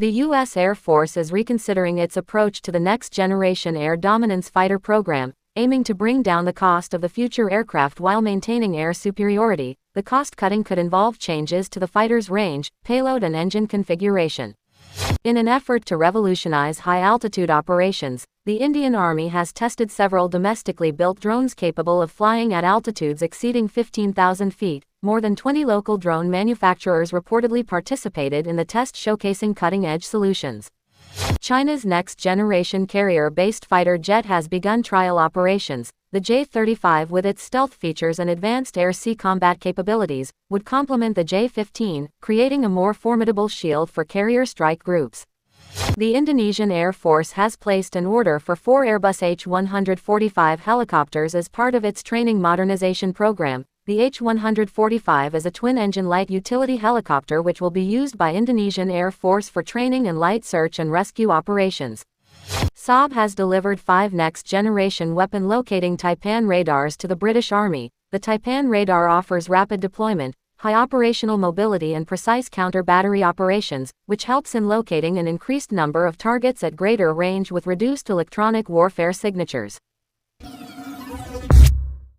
The U.S. Air Force is reconsidering its approach to the next-generation air dominance fighter program, aiming to bring down the cost of the future aircraft while maintaining air superiority. The cost-cutting could involve changes to the fighter's range, payload and engine configuration. In an effort to revolutionize high-altitude operations, the Indian Army has tested several domestically built drones capable of flying at altitudes exceeding 15,000 feet. More than 20 local drone manufacturers reportedly participated in the test, showcasing cutting-edge solutions. China's next-generation carrier-based fighter jet has begun trial operations. The J-35, with its stealth features and advanced air-sea combat capabilities, would complement the J-15, creating a more formidable shield for carrier strike groups. The Indonesian Air Force has placed an order for 4 Airbus H145 helicopters as part of its training modernization program. The H145 is a twin-engine light utility helicopter which will be used by Indonesian Air Force for training and light search and rescue operations. Saab has delivered 5 next-generation weapon locating Taipan radars to the British Army. The Taipan radar offers rapid deployment, high operational mobility and precise counter-battery operations, which helps in locating an increased number of targets at greater range with reduced electronic warfare signatures.